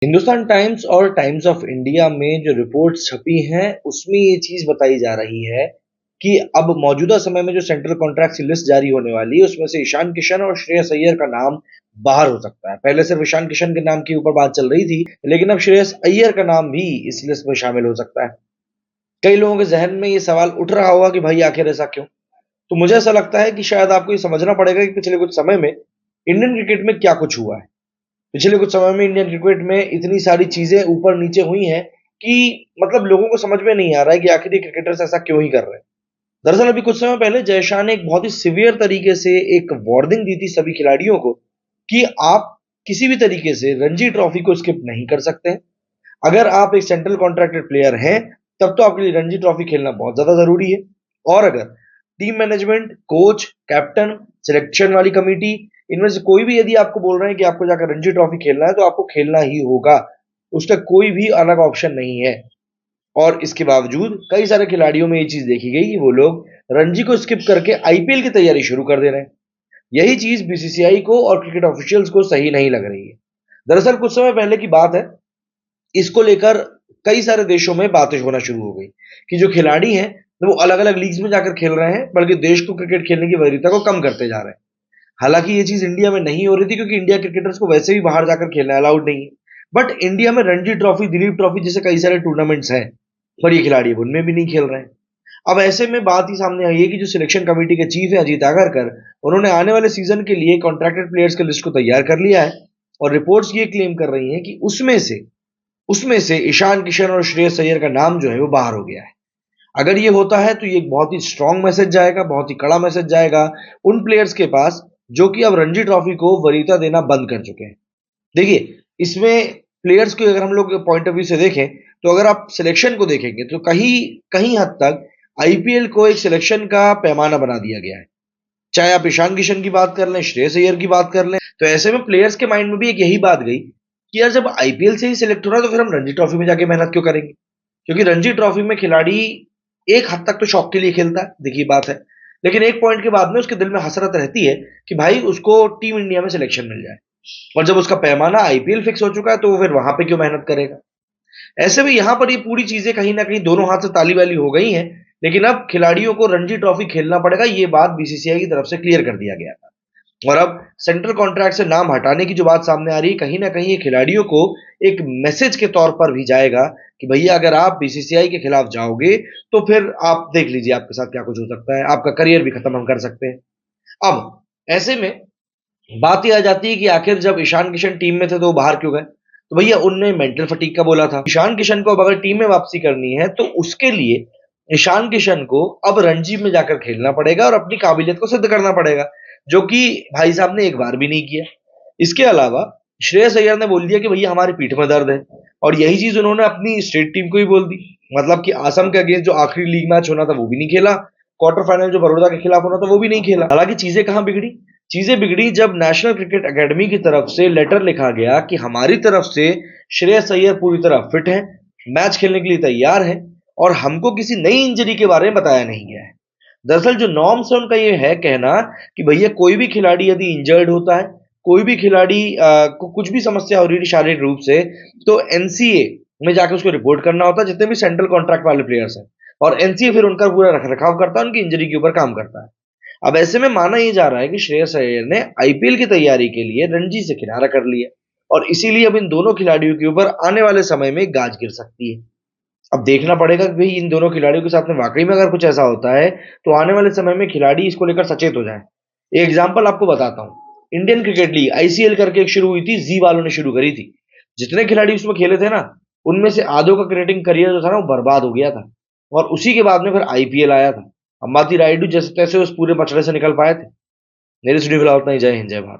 Hindustan times और times of India में जो रिपोर्ट्स छपी हैं उसमें ये चीज बताई जा रही है कि अब मौजूदा समय में जो सेंट्रल कॉन्ट्रैक्ट की लिस्ट जारी होने वाली है उसमें से ईशान किशन और श्रेयस अय्यर का नाम बाहर हो सकता है। पहले सिर्फ ईशान किशन के नाम के ऊपर बात चल रही थी, लेकिन अब श्रेयस अय्यर का नाम भी इस लिस्ट में शामिल हो सकता है। कई लोगों के जहन में ये सवाल उठ रहा होगा कि भाई आखिर ऐसा क्यों। तो मुझे ऐसा लगता है कि शायद आपको ये समझना पड़ेगा कि पिछले कुछ समय में इंडियन क्रिकेट में क्या कुछ हुआ है। पिछले कुछ समय में इंडियन क्रिकेट में इतनी सारी चीजें ऊपर नीचे हुई हैं कि मतलब लोगों को समझ में नहीं आ रहा है कि आखिर ये क्रिकेटर्स ऐसा क्यों ही कर रहे हैं। दरअसल अभी कुछ समय पहले जय शाह ने एक बहुत ही सिवियर तरीके से एक वार्निंग दी थी सभी खिलाड़ियों को कि आप किसी भी तरीके से रणजी ट्रॉफी को स्किप नहीं कर सकते हैं। अगर आप एक सेंट्रल कॉन्ट्रैक्टेड प्लेयर हैं तब तो आपके लिए रणजी ट्रॉफी खेलना बहुत ज्यादा जरूरी है। और अगर team management, coach, captain, selection वाली कमेटी, इनमें से कोई भी यदि आपको बोल रहे हैं कि आपको जाकर रणजी ट्रॉफी खेलना है तो आपको खेलना ही होगा, उसका कोई भी अलग ऑप्शन नहीं है। और इसके बावजूद कई सारे खिलाड़ियों में ये चीज देखी गई कि वो लोग रणजी को स्किप करके आईपीएल की तैयारी शुरू कर दे रहे हैं। यही चीज बीसीसीआई को और क्रिकेट ऑफिशियल्स को सही नहीं लग रही है। दरअसल कुछ समय पहले की बात है, इसको लेकर कई सारे देशों में बातें होना शुरू हो गई कि जो खिलाड़ी हैं वो अलग अलग लीग्स में जाकर खेल रहे हैं, बल्कि देश को क्रिकेट खेलने की वरीयता को कम करते जा रहे हैं। हालांकि ये चीज इंडिया में नहीं हो रही थी क्योंकि इंडिया क्रिकेटर्स को वैसे भी बाहर जाकर खेलना अलाउड नहीं है। बट इंडिया में रणजी ट्रॉफी, दिलीप ट्रॉफी जैसे कई सारे टूर्नामेंट्स हैं, पर ये खिलाड़ी उनमें भी नहीं खेल रहे हैं। अब ऐसे में बात ही सामने आई है कि जो सिलेक्शन कमेटी के चीफ है अजीत आगरकर, उन्होंने आने वाले सीजन के लिए कॉन्ट्रैक्टेड प्लेयर्स की लिस्ट को तैयार कर लिया है। और रिपोर्ट्स ये क्लेम कर रही हैं कि उसमें से ईशान किशन और श्रेयस अय्यर का नाम जो है वो बाहर हो गया है। अगर ये होता है तो ये एक बहुत ही स्ट्रांग मैसेज जाएगा, बहुत ही कड़ा मैसेज जाएगा उन प्लेयर्स के पास जो कि अब रणजी ट्रॉफी को वरीयता देना बंद कर चुके हैं। देखिए, इसमें प्लेयर्स को अगर हम लोग पॉइंट ऑफ व्यू से देखें तो अगर आप सिलेक्शन को देखेंगे तो कहीं कहीं हद तक आईपीएल को एक सिलेक्शन का पैमाना बना दिया गया है। चाहे आप ईशान किशन की बात कर लें, श्रेयस अय्यर की बात कर लें, तो ऐसे में प्लेयर्स के माइंड में भी एक यही बात गई कि यार जब आईपीएल से ही सिलेक्ट हो रहा है तो फिर हम रणजी ट्रॉफी में जाके मेहनत क्यों करेंगे। क्योंकि रणजी ट्रॉफी में खिलाड़ी एक हद तक तो शौक के लिए खेलता है, देखिए बात है, लेकिन एक पॉइंट के बाद में उसके दिल में हसरत रहती है कि भाई उसको टीम इंडिया में सिलेक्शन मिल जाए। और जब उसका पैमाना आईपीएल फिक्स हो चुका है तो वो फिर वहां पे क्यों मेहनत करेगा। ऐसे में यहां पर ये पूरी चीजें कहीं ना कहीं दोनों हाथ से ताली वाली हो गई हैं, लेकिन अब खिलाड़ियों को रणजी ट्रॉफी खेलना पड़ेगा, ये बात बीसीसीआई की तरफ से क्लियर कर दिया गया था। और अब सेंट्रल कॉन्ट्रैक्ट से नाम हटाने की जो बात सामने आ रही है, कहीं ना कहीं ये खिलाड़ियों को एक मैसेज के तौर पर भी जाएगा कि भैया अगर आप बीसीसीआई के खिलाफ जाओगे तो फिर आप देख लीजिए आपके साथ क्या कुछ हो सकता है, आपका करियर भी खत्म हम कर सकते हैं। अब ऐसे में बात यह आ जाती है कि आखिर जब ईशान किशन टीम में थे तो वो बाहर क्यों गए। तो भैया उनने मेंटल फटीग का बोला था। ईशान किशन को अब अगर टीम में वापसी करनी है तो उसके लिए ईशान किशन को अब रणजी में जाकर खेलना पड़ेगा और अपनी काबिलियत को सिद्ध करना पड़ेगा, जो कि भाई साहब ने एक बार भी नहीं किया। इसके अलावा श्रेयस अय्यर ने बोल दिया कि भैया हमारी पीठ में दर्द है, और यही चीज उन्होंने अपनी स्टेट टीम को ही बोल दी। मतलब कि असम के अगेंस्ट जो आखिरी लीग मैच होना था वो भी नहीं खेला, क्वार्टर फाइनल जो बड़ौदा के खिलाफ होना था वो भी नहीं खेला। हालांकि चीजें कहां बिगड़ी, चीजें बिगड़ी जब नेशनल क्रिकेट एकेडमी की तरफ से लेटर लिखा गया कि हमारी तरफ से श्रेयस अय्यर पूरी तरह फिट है, मैच खेलने के लिए तैयार है, और हमको किसी नई इंजरी के बारे में बताया नहीं गया है। दरअसल जो नॉर्म्स है उनका ये है कहना कि भैया कोई भी खिलाड़ी यदि इंजर्ड होता है, कोई भी खिलाड़ी को कुछ भी समस्या हो रही है शारीरिक रूप से, तो एनसीए में जाकर उसको रिपोर्ट करना होता है, जितने भी सेंट्रल कॉन्ट्रैक्ट वाले प्लेयर्स हैं, और एनसीए फिर उनका पूरा रख रखाव करता है, उनकी इंजरी के ऊपर काम करता है। अब ऐसे में माना यह जा रहा है कि श्रेयस अय्यर ने आईपीएल की तैयारी के लिए रणजी से किनारा कर लिया, और इसीलिए अब इन दोनों खिलाड़ियों के ऊपर आने वाले समय में गाज गिर सकती है। अब देखना पड़ेगा कि भाई इन दोनों खिलाड़ियों के साथ में वाकई में अगर कुछ ऐसा होता है तो आने वाले समय में खिलाड़ी इसको लेकर सचेत हो जाए। एक एग्जांपल आपको बताता हूं, इंडियन क्रिकेट लीग आईसीएल करके एक शुरू हुई थी, जी वालों ने शुरू करी थी। जितने खिलाड़ी उसमें खेले थे ना, उनमें से आधों का क्रिकेटिंग करियर जो था ना वो बर्बाद हो गया था, और उसी के बाद में फिर आईपीएल आया था। अंबाती रायडू जैसे तैसे उस पूरे मसले से निकल पाए थे। मेरे स्टूडियो फिलहाल उतना ही। जय हिंद, जय भारत।